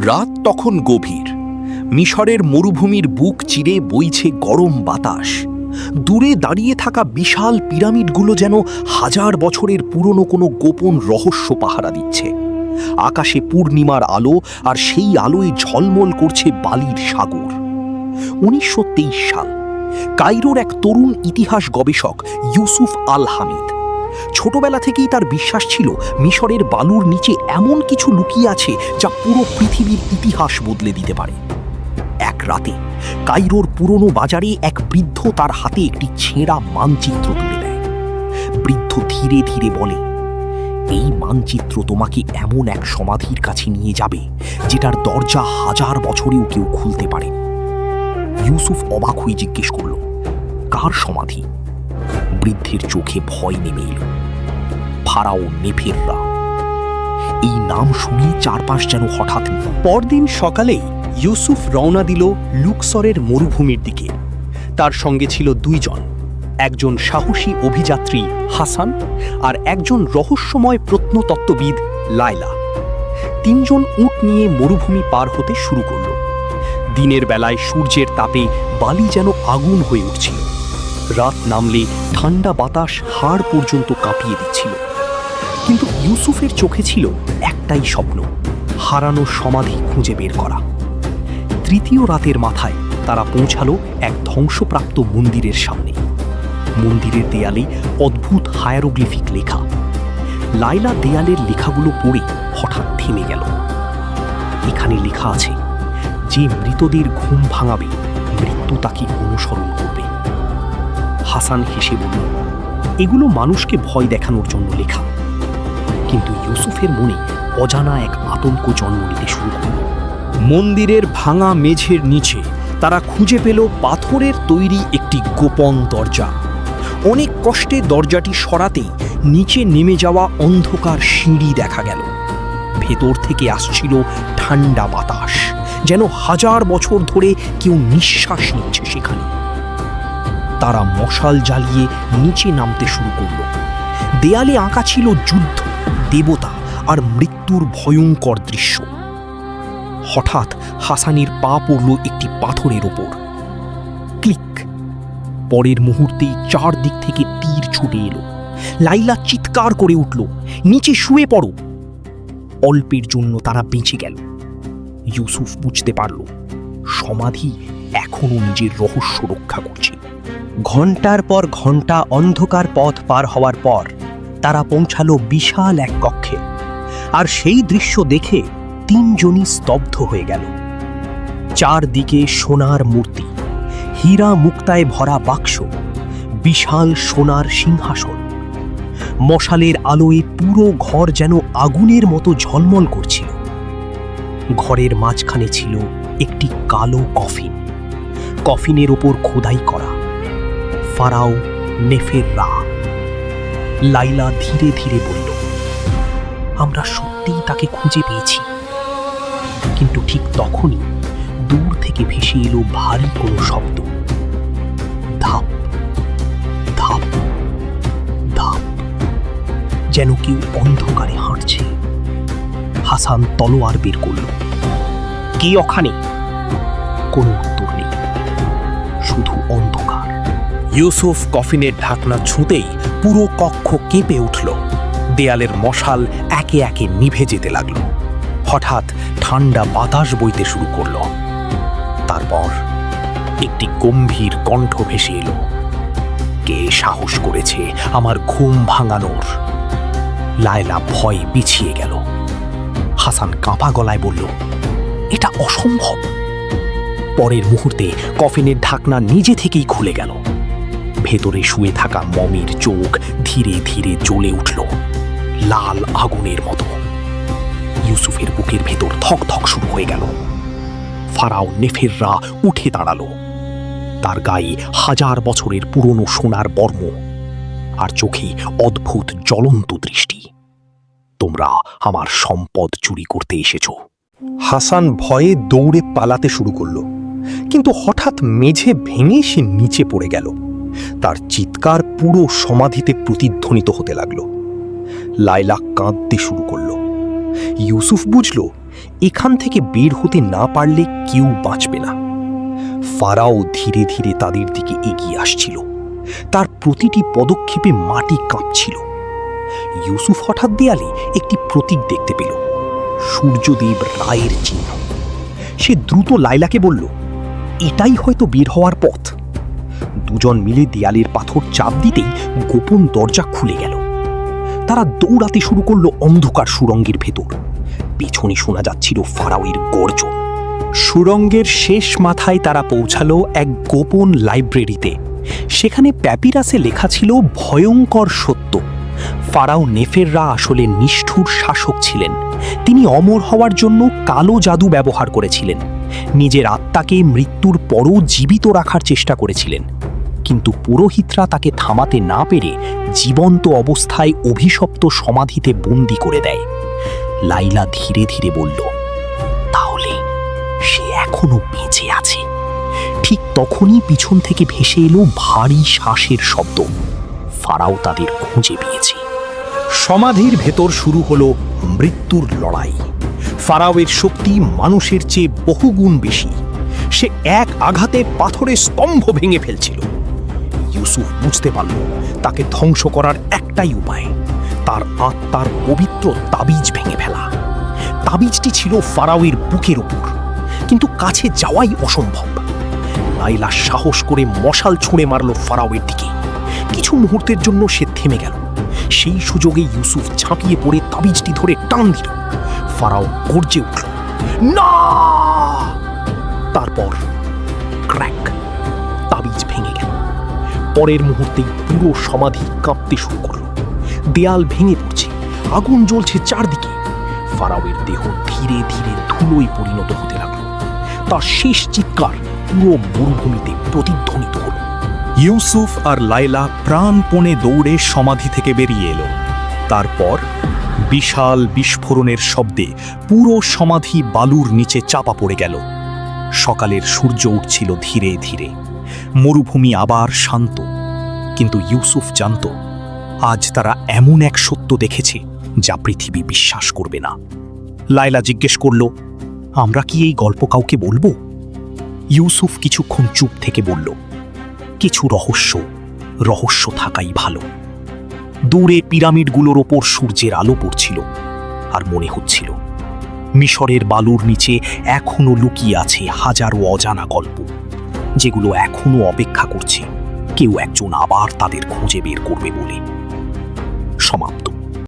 রাত তখন গভীর। মিশরের মরুভূমির বুক চিরে বইছে গরম বাতাস। দূরে দাঁড়িয়ে থাকা বিশাল পিরামিডগুলো যেন হাজার বছরের পুরনো কোনো গোপন রহস্য পাহারা দিচ্ছে। আকাশে পূর্ণিমার আলো, আর সেই আলোয় ঝলমল করছে বালির সাগর। 1923 সাল, কায়রোর এক তরুণ ইতিহাস গবেষক ইউসুফ আল হামিদ। ছোটবেলা থেকেই তার বিশ্বাস ছিল মিশরের বালুর নিচে এমন কিছু লুকিয়ে আছে যা পুরো পৃথিবীর ইতিহাস বদলে দিতে পারে। এক রাতে কায়রোর পুরনো বাজারে এক বৃদ্ধ তার হাতে একটি ছেঁড়া মানচিত্র তুলে দেয়। বৃদ্ধ ধীরে ধীরে বলে, এই মানচিত্র তোমাকে এমন এক সমাধির কাছে নিয়ে যাবে যেটার দরজা হাজার বছরেও কেউ খুলতে পারেনি। ইউসুফ অবাক হয়ে জিজ্ঞেস করল, কার সমাধি? বৃদ্ধের চোখে ভয় নেমে এল। ফারাও নেফেররা। এই নাম শুনে চারপাশ যেন হঠাৎ। পরদিন সকালেই ইউসুফ রওনা দিল লুক্সরের মরুভূমির দিকে। তার সঙ্গে ছিল দুইজন, একজন সাহসী অভিযাত্রী হাসান আর একজন রহস্যময় প্রত্নতত্ত্ববিদ লায়লা। তিনজন উট নিয়ে মরুভূমি পার হতে শুরু করল। দিনের বেলায় সূর্যের তাপে বালি যেন আগুন হয়ে উঠছিল। রাত নামলে ঠান্ডা বাতাস হাড় পর্যন্ত কাঁপিয়ে দিচ্ছিল। কিন্তু ইউসুফের চোখে ছিল একটাই স্বপ্ন, হারানো সমাধি খুঁজে বের করা। তৃতীয় রাতের মাথায় তারা পৌঁছালো এক ধ্বংসপ্রাপ্ত মন্দিরের সামনে। মন্দিরের দেয়ালে অদ্ভুত হায়ারোগ্লিফিক লেখা। লায়লা দেয়ালের লেখাগুলো পড়ে হঠাৎ থেমে গেল। এখানে লেখা আছে, যে মৃতদের ঘুম ভাঙাবে, মৃত্যু তাকে অনুসরণ করবে। হাসান হেসে বলল, এগুলো মানুষকে ভয় দেখানোর জন্য লেখা। কিন্তু ইউসুফের মনে অজানা এক আতঙ্ক জন্ম নিতে শুরু করল। মন্দিরের ভাঙা মেঝের নিচে তারা খুঁজে পেল পাথরের তৈরি একটি গোপন দরজা। অনেক কষ্টে দরজাটি সরাতেই নিচে নেমে যাওয়া অন্ধকার সিঁড়ি দেখা গেল। ভেতর থেকে আসছিল ঠান্ডা বাতাস, যেন হাজার বছর ধরে কেউ নিঃশ্বাস নিচ্ছে সেখানে। তারা মশাল জ্বালিয়ে নিচে নামতে শুরু করল। দেয়ালে আঁকা ছিল যুদ্ধ, দেবতা আর মৃত্যুর ভয়ঙ্কর দৃশ্য। হঠাৎ হাসানের পা পড়ল একটি পাথরের ওপর। ক্লিক! পরের মুহূর্তেই চারদিক থেকে তীর ছুটে এলো। লাইলা চিৎকার করে উঠল, নিচে শুয়ে পড়ো। অল্পের জন্য তারা বেঁচে গেল। ইউসুফ বুঝতে পারল, সমাধি এখনো নিজের রহস্য রক্ষা করছে। ঘন্টার পর ঘন্টা অন্ধকার পথ পার হওয়ার পর তারা পৌঁছালো বিশাল এক কক্ষে। আর সেই দৃশ্য দেখে তিনজনই স্তব্ধ হয়ে গেল। চারদিকে সোনার মূর্তি, হীরা মুক্তায় ভরা বাক্স, বিশাল সোনার সিংহাসন। মশালের আলোয় পুরো ঘর যেন আগুনের মতো ঝলমল করছিল। ঘরের মাঝখানে ছিল একটি কালো কফিন। কফিনের ওপর খোদাই করা, ফারাও নেফেররা। লাইলা ধীরে ধীরে বলল, আমরা সত্যিই তাকে খুঁজে পেয়েছি। কিন্তু ঠিক তখনই দূর থেকে ভেসে এলো ভারী কোনো শব্দ। ধাপ ধাপ ধাপ, যেন কেউ অন্ধকারে হাঁটছে। হাসান তলোয়ার বের করল। কে ওখানে? কোনো উত্তর নেই, শুধু অন্ধকার। ইউসুফ কফিনের ঢাকনা ছুঁতেই পুরো কক্ষ কেঁপে উঠল। দেয়ালের মশাল একে একে নিভে যেতে লাগলো। হঠাৎ ঠান্ডা বাতাস বইতে শুরু করলো। তারপর একটি গম্ভীর কণ্ঠ ভেসে এলো, কে সাহস করেছে আমার ঘুম ভাঙানোর? লায়লা ভয়ে পিছিয়ে গেল। হাসান কাঁপা গলায় বলল, এটা অসম্ভব। পরের মুহূর্তে কফিনের ঢাকনা নিজে থেকেই খুলে গেল। ভেতরে শুয়ে থাকা মমির চোখ ধীরে ধীরে জ্বলে উঠল, লাল আগুনের মতো। ইউসুফের বুকের ভেতর ধক ধক শুরু হয়ে গেল। ফারাও নেফেররা উঠে দাঁড়ালো। তার গায়ে হাজার বছরের পুরনো সোনার বর্ম, আর চোখে অদ্ভুত জ্বলন্ত দৃষ্টি। তোমরা আমার সম্পদ চুরি করতে এসেছো। হাসান ভয়ে দৌড়ে পালাতে শুরু করল, কিন্তু হঠাৎ মেঝে ভেঙে সে নিচে পড়ে গেল। তার চিৎকার পুরো সমাধিতে প্রতিধ্বনিত হতে লাগল। লায়লা কাঁদতে শুরু করল। ইউসুফ বুঝল, এখান থেকে বের হতে না পারলে কেউ বাঁচবে না। ফারাও ধীরে ধীরে তাদের দিকে এগিয়ে আসছিল। তার প্রতিটি পদক্ষেপে মাটি কাঁপছিল। ইউসুফ হঠাৎ দেয়ালে একটি প্রতীক দেখতে পেল, সূর্যদেব রায়ের চিহ্ন। সে দ্রুত লাইলাকে বলল, এটাই হয়তো বের হওয়ার পথ। দুজন মিলে দেয়ালের পাথর চাপ দিতেই গোপন দরজা খুলে গেল। তারা দৌড়াতে শুরু করলো অন্ধকার সুড়ঙ্গের ভেতর। পেছনে শোনা যাচ্ছিল ফারাওয়ের গর্জন। সুড়ঙ্গের শেষ মাথায় তারা পৌঁছালো এক গোপন লাইব্রেরিতে। সেখানে প্যাপিরাসে লেখা ছিল ভয়ঙ্কর সত্য। ফারাও নেফেররা আসলে নিষ্ঠুর শাসক ছিলেন। তিনি অমর হওয়ার জন্য কালো জাদু ব্যবহার করেছিলেন। নিজের আত্মাকে মৃত্যুর পরও জীবিত রাখার চেষ্টা করেছিলেন, কিন্তু পুরোহিতরা তাকে থামাতে না পেরে জীবন্ত অবস্থায় অভিশপ্ত সমাধিতে বন্দী করে দেয়। লাইলা ধীরে ধীরে বলল, তাহলে সে এখনো বেঁচে আছে। ঠিক তখনই পিছন থেকে ভেসে এলো ভারী শ্বাসের শব্দ। ফারাও তাদের খুঁজে পেয়েছে। সমাধির ভেতর শুরু হলো মৃত্যুর লড়াই। ফারাওয়ের শক্তি মানুষের চেয়ে বহুগুণ বেশি। সে এক আঘাতে পাথরের স্তম্ভ ভেঙে ফেলছিল। ইউসুফ বুঝতে পারল তাকে ধ্বংস করার একটাই উপায়, তার আত্মার পবিত্র তাবিজ ভেঙে ফেলা। তাবিজটি ছিল ফারাওয়ের বুকের উপর, কিন্তু কাছে যাওয়াই অসম্ভব। লাইলা সাহস করে মশাল ছুঁড়ে মারল ফারাওয়ের দিকে। কিছু মুহূর্তের জন্য সে থেমে গেল। সেই সুযোগে ইউসুফ ঝাঁপিয়ে পড়ে তাবিজটি ধরে টান দিল। ফারাও গর্জে উঠল, না! তারপর ক্র্যাক, তাবিজ ভেঙে গেল। পরের মুহূর্তেই পুরো সমাধি কাঁপতে শুরু করল। দেয়াল ভেঙে পড়ছে, আগুন জ্বলছে চারদিকে। ফারাওয়ের দেহ ধীরে ধীরে ধুলোয় পরিণত হতে লাগলো। তার শেষ চিৎকার পুরো মরুভূমিতে প্রতিধ্বনিত হল। ইউসুফ আর লায়লা প্রাণপণে দৌড়ে সমাধি থেকে বেরিয়ে এলো। তারপর বিশাল বিস্ফোরণের শব্দে পুরো সমাধি বালুর নিচে চাপা পড়ে গেল। সকালের সূর্য উঠছিল ধীরে ধীরে। মরুভূমি আবার শান্ত। কিন্তু ইউসুফ জানত, আজ তারা এমন এক সত্য দেখেছে যা পৃথিবী বিশ্বাস করবে না। লায়লা জিজ্ঞেস করল, আমরা কি এই গল্প কাউকে বলবো? ইউসুফ কিছুক্ষণ চুপ থেকে বলল, কিছু রহস্য থাকাই ভালো। দূরে পিরামিডগুলোর ওপর সূর্যের আলো পড়ছিল, আর মনে হচ্ছিল মিশরের বালুর নিচে এখনো লুকিয়ে আছে হাজারো অজানা গল্প, যেগুলো এখনো অপেক্ষা করছে কেউ একজন আবার তাদের খুঁজে বের করবে বলে। সমাপ্ত।